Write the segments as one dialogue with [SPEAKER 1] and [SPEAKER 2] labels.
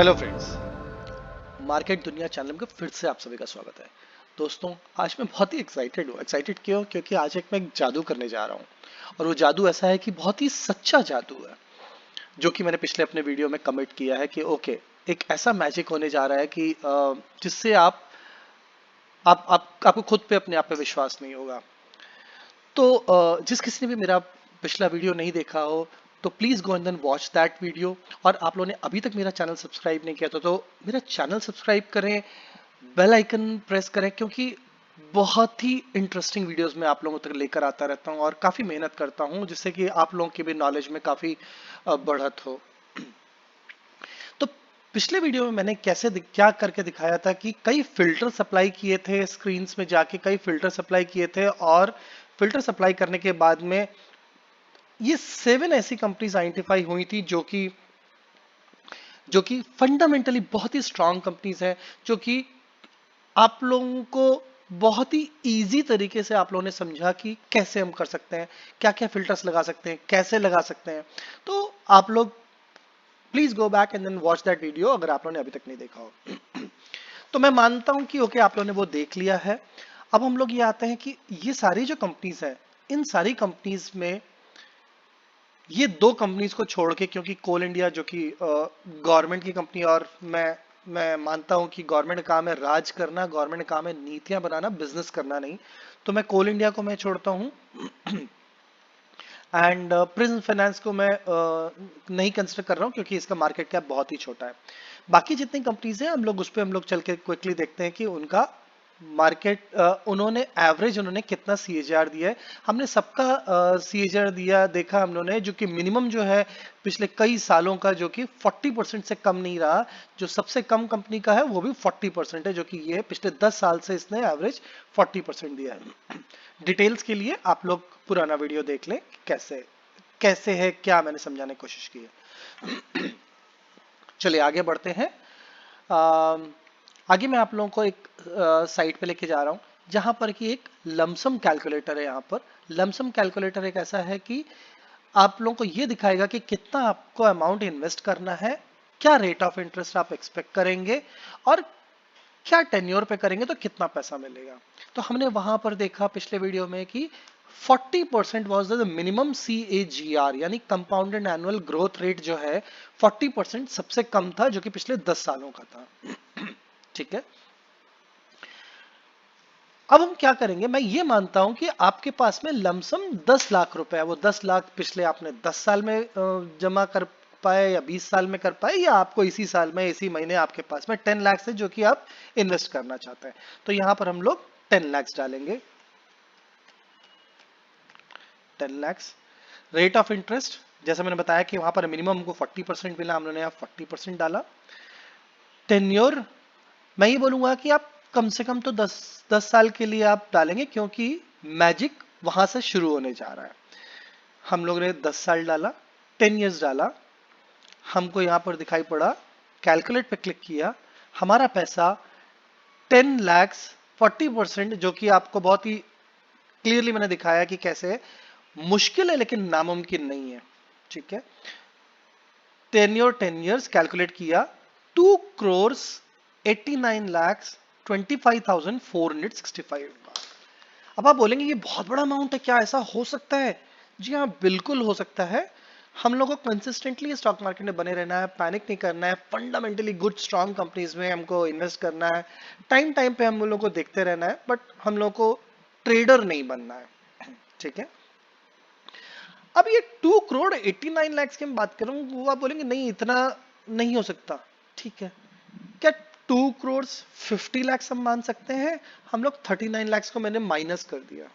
[SPEAKER 1] Hello friends, market दुनिया channel में फिर से आप सभी का स्वागत है। दोस्तों, आज मैं बहुत ही एक्साइटेड हूँ। एक्साइटेड क्यों? क्योंकि आज मैं एक जादू करने जा रहा हूँ और वो जादू ऐसा है कि बहुत ही सच्चा जादू है, जो कि मैंने पिछले अपने वीडियो में कमिट किया है कि ओके, एक ऐसा मैजिक होने जा रहा है कि जिससे आपको खुद पे अपने आप पे विश्वास नहीं होगा। तो जिस किसी ने भी मेरा पिछला वीडियो नहीं देखा हो तो please go and then watch that video. और आप लोगों ने अभी तक मेरा चैनल सब्सक्राइब नहीं किया तो मेरा चैनल सब्सक्राइब करें, बेल आइकन प्रेस करें, क्योंकि बहुत ही इंटरेस्टिंग वीडियोस मैं आप लोगों तक लेकर आता रहता हूं और काफी मेहनत करता हूं जिससे कि आप लोगों की भी नॉलेज में काफी बढ़त हो। तो पिछले वीडियो में मैंने क्या करके दिखाया था कि कई फिल्टर सप्लाई किए थे, स्क्रीन्स में जाके कई फिल्टर सप्लाई किए थे और फिल्टर सप्लाई करने के बाद में ये 7 ऐसी कंपनीज आइडेंटिफाई हुई थी जो कि फंडामेंटली बहुत ही स्ट्रांग कंपनीज हैं, जो कि आप लोगों को बहुत ही इजी तरीके से आप लोगों ने समझा कि कैसे हम कर सकते हैं, क्या क्या फिल्टर्स लगा सकते हैं, कैसे लगा सकते हैं। तो आप लोग please go back and then watch that video अगर आप लोगों ने अभी तक नहीं देखा हो। तो मैं मानता हूं कि ओके, आप लोगों ने वो देख लिया है। अब हम लोग ये आते हैं कि ये सारी जो कंपनीज हैं, इन सारी कंपनीज में ये दो कंपनीज को छोड़ के, क्योंकि कोल इंडिया जो कि गवर्नमेंट की कंपनी, और मैं मानता हूं कि गवर्नमेंट का काम है राज करना, गवर्नमेंट का काम है नीतियां बनाना, बिजनेस करना नहीं। तो मैं कोल इंडिया को मैं छोड़ता हूं एंड प्रिज्म फाइनेंस को मैं नहीं कंसिडर कर रहा हूं क्योंकि इसका मार्केट कैप बहुत ही छोटा है। बाकी जितनी कंपनीज हैं हम लोग चल के क्विकली देखते हैं कि उनका मार्केट उन्होंने एवरेज उन्होंने कितना सीएजीआर दिया है। हमने सबका सीएजीआर दिया देखा हम लोगों ने, जो कि मिनिमम जो है पिछले कई सालों का, जो कि 40% से कम नहीं रहा। जो सबसे कम कंपनी का है वो भी 40% है, जो कि ये पिछले 10 साल से इसने एवरेज 40% दिया है। डिटेल्स के लिए आप लोग पुराना वीडियो देख लें, कैसे कैसे है, क्या मैंने समझाने की कोशिश की है। चलिए आगे बढ़ते हैं। आगे मैं आप लोगों को एक साइट पे लेके जा रहा हूं जहां पर कि एक लमसम कैलकुलेटर है। यहाँ पर लमसम कैलकुलेटर एक ऐसा है कि आप लोगों को ये दिखाएगा कि कितना आपको अमाउंट इन्वेस्ट करना है, क्या रेट ऑफ इंटरेस्ट आप एक्सपेक्ट करेंगे, और क्या टेन्योर पे करेंगे तो कितना पैसा मिलेगा। तो हमने वहां पर देखा पिछले वीडियो में कि 40% वॉज द मिनिमम CAGR, यानी कंपाउंडेड एनुअल ग्रोथ रेट जो है 40% सबसे कम था, जो कि पिछले 10 सालों का था। ठीक है। अब हम क्या करेंगे, मैं ये मानता हूं कि आपके पास में लमसम 10 लाख रुपए है। वो 10 लाख पिछले आपने 10 साल में जमा कर पाए या 20 साल में कर पाए, या आपको इसी साल में इसी महीने आपके पास में 10 लाख है जो कि आप इन्वेस्ट करना चाहते हैं। तो यहां पर हम लोग 10 लाख डालेंगे। 10 लाख रेट ऑफ इंटरेस्ट, जैसे मैंने बताया कि वहां पर मिनिमम हमको 40% मिला, हमने यहाँ 40% डाला। टेन्योर, मैं ये बोलूंगा कि आप कम से कम तो 10 साल के लिए आप डालेंगे, क्योंकि मैजिक वहां से शुरू होने जा रहा है। हम लोग ने 10 साल डाला, 10 इयर्स डाला। हमको यहां पर दिखाई पड़ा, कैलकुलेट पे क्लिक किया, हमारा पैसा 10 लाख 40%, जो कि आपको बहुत ही क्लियरली मैंने दिखाया कि कैसे मुश्किल है लेकिन नामुमकिन नहीं है। ठीक है। 10 years कैलकुलेट किया, 2,89,25,465। अब आप बोलेंगे ये बहुत बड़ा अमाउंट है, क्या ऐसा हो सकता है? जी हाँ, बिल्कुल हो सकता है। हम लोगों को कंसिस्टेंटली स्टॉक मार्केट में बने रहना है, पैनिक नहीं करना है, फंडामेंटली गुड स्ट्रांग कंपनीज में हमको इन्वेस्ट करना है, टाइम टाइम पे हम लोगों को देखते रहना है, बट हम लोगों को ट्रेडर नहीं बनना है। ठीक है। अब ये 2,89,00,000 की मैं बात करूं, वो आप बोलेंगे नहीं इतना नहीं हो सकता। ठीक है। क्या 2,50,00,000 हम मान सकते हैं? हम लोग 39 लाख को मैंने माइनस कर दिया।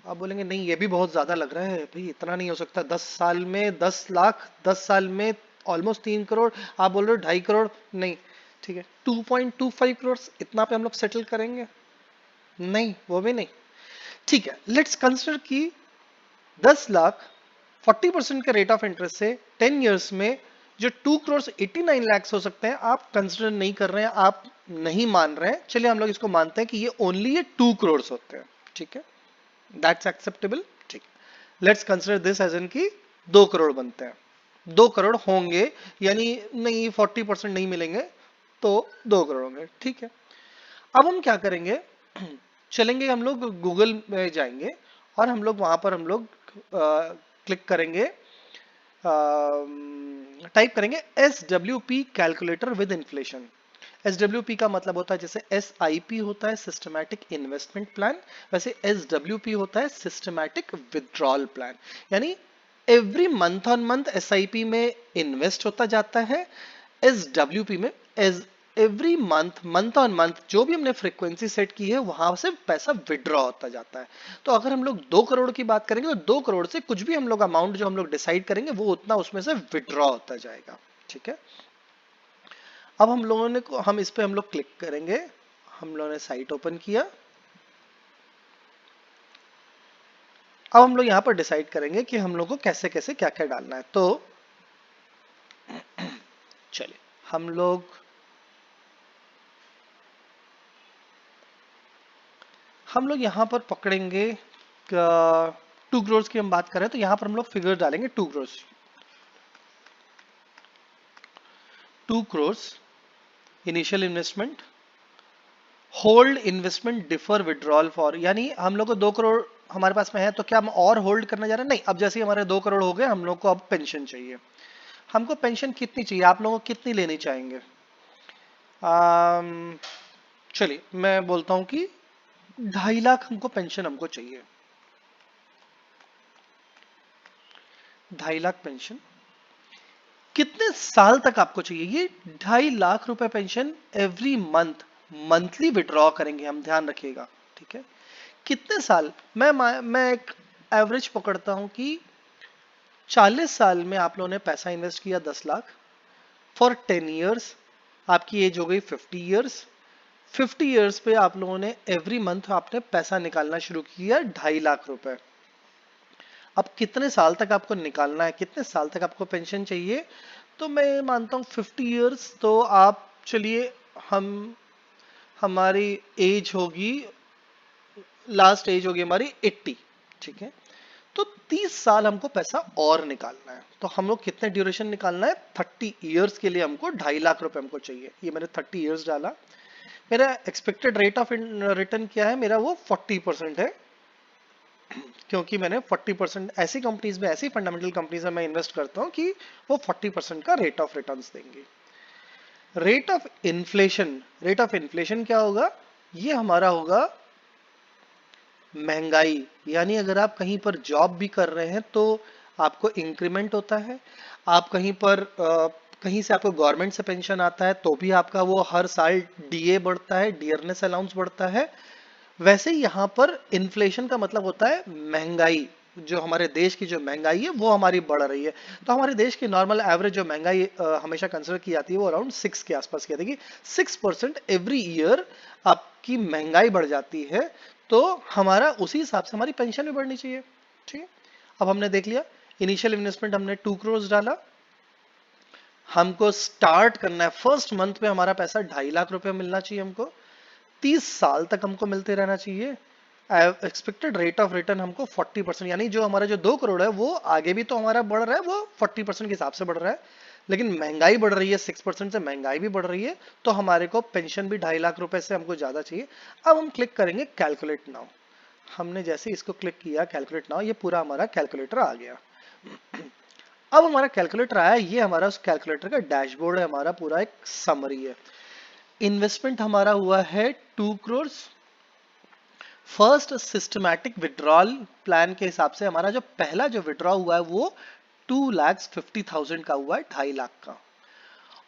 [SPEAKER 1] आप बोलेंगे नहीं ये भी बहुत ज्यादा लग रहा है भाई, इतना नहीं हो सकता। 10 साल में 10 लाख, 10 साल में ऑलमोस्ट 3 करोड़, आप बोल रहे हो 2.5 करोड़। नहीं, ठीक है, 2.25 करोड़, इतना पे हम लोग सेटल करेंगे? नहीं, वो भी नहीं। ठीक है, लेट्स कंसिडर की 10 लाख 40% के रेट ऑफ इंटरेस्ट से 10 इयर्स में जो 2,89,00,000 हो सकते हैं, आप कंसिडर नहीं कर रहे हैं, आप नहीं मान रहे हैं। चलिए हम लोग इसको मानते हैं कि ये ओनली ये 2 करोड़ होते हैं। ठीक है, दैट्स एक्सेप्टेबल। ठीक है, लेट्स कंसिडर दिस एज इन की 2 करोड़ बनते हैं। 2 करोड़ होंगे, यानी नहीं 40% नहीं मिलेंगे तो 2 करोड़ होंगे, ठीक है। अब हम क्या करेंगे, चलेंगे हम लोग गूगल में जाएंगे और हम लोग वहां पर हम लोग क्लिक करेंगे, टाइप करेंगे SWP calculator with inflation. SWP का मतलब होता है, जैसे SIP होता है सिस्टमैटिक इन्वेस्टमेंट प्लान, वैसे SWP होता है सिस्टमैटिक विड्रॉल प्लान। यानी every month on month SIP में इन्वेस्ट होता जाता है, SWP में as every month month on month जो भी हमने फ्रीक्वेंसी सेट की है वहां से पैसा विड्रॉ होता जाता है। तो अगर हम लोग 2 करोड़ की बात करेंगे तो 2 करोड़ से कुछ भी हम लोग अमाउंट जो हम लोग डिसाइड करेंगे वो उतना उसमें से विड्रॉ होता जाएगा, ठीक है। अब हम लोगों ने हम इस पे हम लोग क्लिक करेंगे, हम लोगों ने साइट ओपन किया। अब हम लोग यहाँ पर डिसाइड करेंगे कि हम लोग को कैसे कैसे क्या क्या डालना है। तो चलिए हम लोग यहाँ पर पकड़ेंगे 2 करोड़ की हम बात करें तो यहाँ पर हम लोग फिगर डालेंगे 2 crore. 2 crore initial investment, hold investment differ withdrawal for, यानी हम लोग को 2 करोड़ हमारे पास में है तो क्या हम और होल्ड करने जा रहे हैं? नहीं, अब जैसे ही हमारे 2 करोड़ हो गए हम लोग को अब पेंशन चाहिए। हमको पेंशन कितनी चाहिए, आप लोगों को कितनी लेनी चाहेंगे? आम, चलिए मैं बोलता हूं कि 2.5 लाख हमको पेंशन हमको चाहिए। 2.5 लाख पेंशन कितने साल तक आपको चाहिए? ये 2.5 लाख रुपए pension every month monthly withdraw करेंगे हम, ध्यान रखिएगा, ठीक है। कितने साल? मैं एक एवरेज पकड़ता हूं कि 40 साल में आप लोगों ने पैसा इन्वेस्ट किया 10 लाख, फॉर 10 ईयर्स आपकी एज हो गई 50 ईयर्स। 50 ईयर्स पे आप लोगों ने एवरी मंथ आपने पैसा निकालना शुरू किया 2.5 लाख रुपए। अब कितने साल तक आपको निकालना है, कितने साल तक आपको पेंशन चाहिए? तो मैं मानता हूँ 50 ईयर्स, तो आप चलिए हम हमारी एज होगी, लास्ट एज होगी हमारी 80, ठीक है। तो 30 साल हमको पैसा और निकालना है, तो हम लोग कितने ड्यूरेशन निकालना है? 30 ईयर्स के लिए हमको 2.5 लाख रुपए हमको चाहिए। ये मैंने 30 ईयर्स डाला। मेरा एक्सपेक्टेड रेट ऑफ रिटर्न क्या है? मेरा वो 40% है, क्योंकि मैंने 40% ऐसी कंपनीज में, ऐसी फंडामेंटल कंपनीज में मैं इन्वेस्ट करता हूं कि वो 40% का रेट ऑफ रिटर्न देंगे। रेट ऑफ इन्फ्लेशन क्या होगा? ये हमारा होगा महंगाई। यानी अगर आप कहीं पर जॉब भी कर रहे हैं तो आपको इंक्रीमेंट होता है, आप कहीं पर कहीं से आपको गवर्नमेंट से पेंशन आता है तो भी आपका वो हर साल डीए बढ़ता है, डियरनेस अलाउंस बढ़ता है। वैसे ही यहाँ पर इन्फ्लेशन का मतलब होता है महंगाई। जो हमारे देश की जो महंगाई है वो हमारी बढ़ रही है। तो हमारे देश की नॉर्मल एवरेज जो महंगाई हमेशा कंसिडर की जाती है वो अराउंड 6 के आसपास की आती है। 6% एवरी ईयर आपकी महंगाई बढ़ जाती है, तो हमारा उसी हिसाब से हमारी पेंशन भी बढ़नी चाहिए, ठीक है। अब हमने देख लिया, इनिशियल इन्वेस्टमेंट हमने 2 करोड़ डाला, हमको स्टार्ट करना है फर्स्ट मंथ पे हमारा पैसा 2.5 लाख रुपए मिलना चाहिए हमको, 30 साल तक हमको मिलते रहना चाहिए। एक्सपेक्टेड रेट ऑफ रिटर्न हमको 40%, यानी जो हमारा जो 2 करोड़ है वो आगे भी तो हमारा बढ़ रहा है, वो 40% के हिसाब से बढ़ रहा है, लेकिन महंगाई बढ़ रही है, 6% से महंगाई भी बढ़ रही है, तो हमारे को पेंशन भी 2.5 लाख रुपए से हमको ज्यादा चाहिए। अब हम क्लिक करेंगे कैलकुलेट नाउ। हमने जैसे इसको क्लिक किया कैलकुलेट नाउ, ये पूरा हमारा कैलकुलेटर आ गया। अब हमारा कैलकुलेटर आया, ये हमारा उस कैलकुलेटर का डैशबोर्ड है, हमारा पूरा एक समरी है। इन्वेस्टमेंट हमारा हुआ है 2 crore. First systematic withdrawal plan के हिसाब से हमारा जो पहला जो विड्रॉ हुआ है वो 2,50,000 का हुआ है, 2.5 लाख का।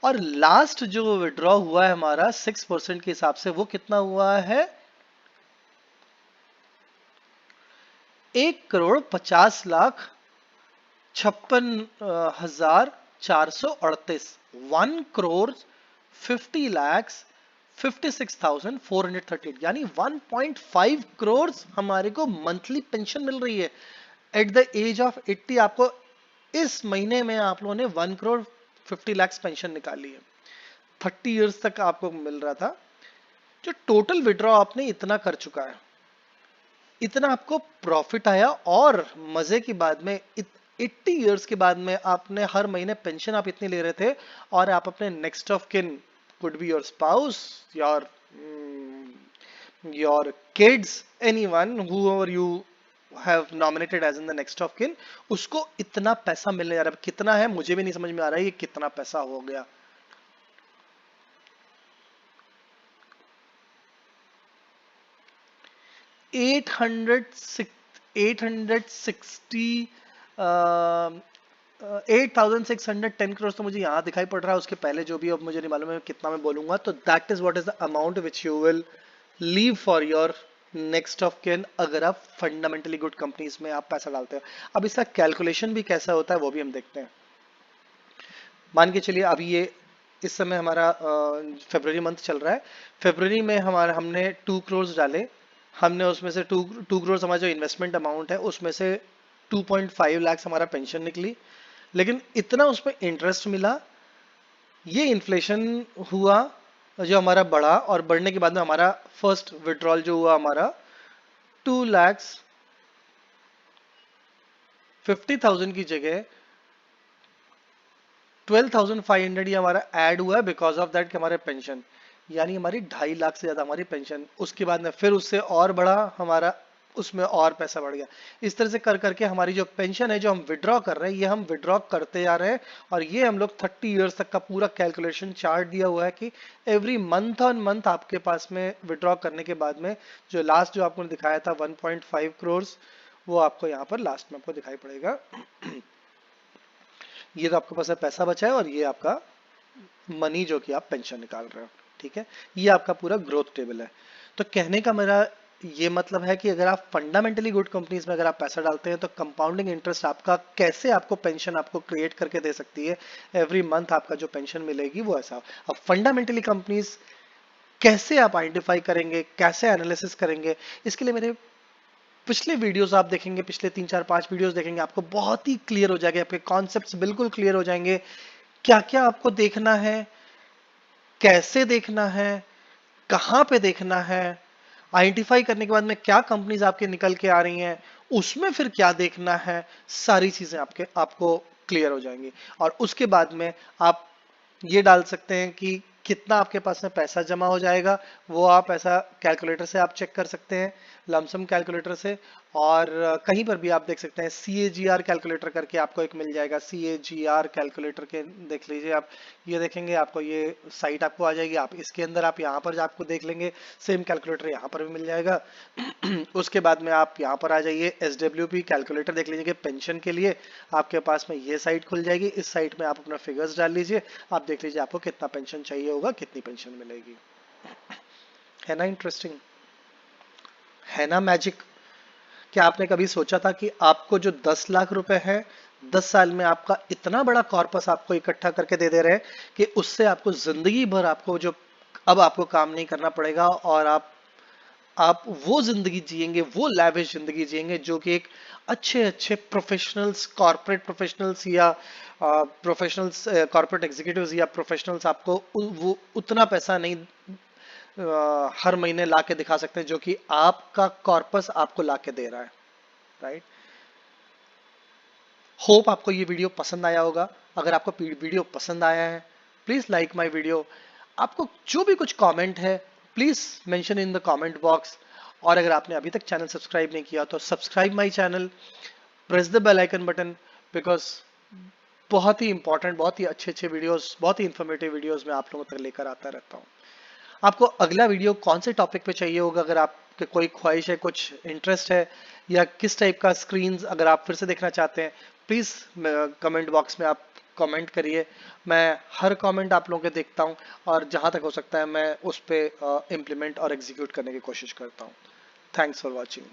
[SPEAKER 1] और लास्ट जो विड्रॉ हुआ है हमारा 6% के हिसाब से वो कितना हुआ है? 1,56,56,438। 1,50,56,438, यानी 1.5 करोड़ हमारे को मंथली पेंशन मिल रही है एट द एज ऑफ 80। आपको इस महीने में आप लोगों ने 1,50,00,000 पेंशन निकाली है, 30 ईयर्स तक आपको मिल रहा था। जो टोटल विड्रॉ आपने इतना कर चुका है, इतना आपको प्रॉफिट आया, और मजे की बात में 80 इयर्स के बाद में आपने हर महीने पेंशन आप इतनी ले रहे थे, और आप अपने next of kin, could be your spouse, your your kids, anyone whoever you have nominated as in the next of kin, उसको इतना पैसा मिलने जा रहा है। कितना है मुझे भी नहीं समझ में आ रहा है ये कितना पैसा हो गया। एट हंड्रेड 8,610 करोड़ तो मुझे यहाँ दिखाई पड़ रहा है, उसके पहले जो भी, अब मुझे नहीं मालूम है कितना मैं बोलूंगा, तो that is what is the amount which you will leave for your next of kin, अगर आप फंडामेंटली गुड कंपनीज में आप पैसा डालते हो। अब इसका कैलकुलेशन भी कैसा होता है वो भी हम देखते हैं। मान के चलिए अभी ये इस समय हमारा फरवरी मंथ चल रहा है, फरवरी में हमारा हमने 2 करोड़ डाले, हमने उसमें से 2 करोड़ हमारा जो इन्वेस्टमेंट अमाउंट है उसमें से 2.5 लाख हमारा पेंशन निकली, लेकिन इतना उसमें इंटरेस्ट मिला, ये इन्फ्लेशन हुआ जो हमारा बढ़ा, और बढ़ने के बाद में हमारा फर्स्ट विड्रॉल जो हुआ हमारा 2,50,000 की जगह 12,500 ये हमारा ऐड हुआ है बिकॉज ऑफ दैट कि हमारे पेंशन, यानी हमारी 2.5 लाख से ज्यादा हमारी पेंशन, उसके बाद में फिर उससे और बढ़ा हमारा, उसमें और पैसा बढ़ गया। इस तरह से कर करके हमारी जो पेंशन है जो हम विड्रॉ कर रहे हैं, ये हम विड्रॉ करते जा रहे हैं, और ये हम लोग 30 इयर्स तक का पूरा कैलकुलेशन चार्ट दिया हुआ है कि एवरी मंथ ऑन मंथ आपके पास में विड्रॉ करने के बाद में जो लास्ट जो आपको दिखाया था 1.5 करोड़, वो आपको यहाँ पर लास्ट में आपको दिखाई पड़ेगा। ये तो आपके पास पैसा बचा है, और ये आपका मनी जो कि आप पेंशन निकाल रहे हो, ठीक है। ये आपका पूरा ग्रोथ टेबल है। तो कहने का मेरा ये मतलब है कि अगर आप फंडामेंटली गुड कंपनीज में अगर आप पैसा डालते हैं तो कंपाउंडिंग इंटरेस्ट आपका कैसे आपको पेंशन आपको क्रिएट करके दे सकती है, एवरी मंथ आपका जो पेंशन मिलेगी वो ऐसा। अब फंडामेंटली कंपनीज कैसे आप आइडेंटिफाई करेंगे, कैसे एनालिसिस करेंगे, इसके लिए मेरे पिछले वीडियोस आप देखेंगे, पिछले 3-4-5 वीडियोस देखेंगे, आपको बहुत ही क्लियर हो जाएगा, आपके कॉन्सेप्ट्स बिल्कुल क्लियर हो जाएंगे, क्या क्या आपको देखना है, कैसे देखना है, कहां पे देखना है, आइडेंटिफाई करने के बाद में क्या कंपनीज आपके निकल के आ रही हैं, उसमें फिर क्या देखना है, सारी चीजें आपको क्लियर हो जाएंगी। और उसके बाद में आप ये डाल सकते हैं कि कितना आपके पास में पैसा जमा हो जाएगा, वो आप ऐसा कैलकुलेटर से आप चेक कर सकते हैं, लमसम कैलकुलेटर से, और कहीं पर भी आप देख सकते हैं CAGR कैलकुलेटर करके आपको एक मिल जाएगा, CAGR कैलकुलेटर के देख लीजिए आप, ये देखेंगे आपको ये साइट आपको आ जाएगी, आप इसके अंदर आप यहाँ पर आपको देख लेंगे, सेम कैलकुलेटर यहाँ पर भी मिल जाएगा। उसके बाद में आप यहाँ पर आ जाइए, SWP कैलकुलेटर देख लीजिए पेंशन के लिए, आपके पास में ये साइट खुल जाएगी, इस साइट में आप अपना फिगर्स डाल लीजिए, आप देख लीजिए आपको कितना पेंशन चाहिए होगा, कितनी पेंशन मिलेगी। है ना इंटरेस्टिंग, है ना मैजिक। क्या आपने कभी सोचा था कि आपको जो 10 लाख रुपए है 10 साल में आपका इतना बड़ा कॉर्पस आपको इकट्ठा करके दे रहे हैं कि उससे आपको जिंदगी भर आपको जो अब आपको काम नहीं करना पड़ेगा, और आप वो जिंदगी जिएंगे, वो लैविश जिंदगी जिएंगे जो कि एक अच्छे अच्छे प्रोफेशनल्स, कॉर्पोरेट प्रोफेशनल्स या प्रोफेशनल्स, कॉर्पोरेट एग्जीक्यूटिव्स या प्रोफेशनल्स आपको वो उतना पैसा नहीं हर महीने ला के दिखा सकते हैं जो कि आपका कॉर्पस आपको ला के दे रहा है, राइट। होप आपको ये वीडियो पसंद आया होगा। अगर आपको वीडियो पसंद आया है प्लीज लाइक माय वीडियो, आपको जो भी कुछ कमेंट है please mention in the comment box, और अगर आपने अभी तक चैनल सब्सक्राइब नहीं किया तो subscribe my channel, press the bell icon button, because बहुत ही इंपॉर्टेंट, बहुत ही अच्छे अच्छे वीडियोस, बहुत ही इंफॉर्मेटिव वीडियोस मैं आप लोगों तक लेकर आता रहता हूँ। आपको अगला वीडियो कौन से टॉपिक पे चाहिए होगा, अगर आपके कोई ख्वाहिश है, कुछ इंटरेस्ट है, या किस टाइप का स्क्रीन्स अगर आप फिर से देखना चाहते हैं, प्लीज कमेंट बॉक्स में आप कमेंट करिए। मैं हर कमेंट आप लोगों के देखता हूं, और जहां तक हो सकता है मैं उस पर इम्प्लीमेंट और एग्जीक्यूट करने की कोशिश करता हूं। Thanks for watching.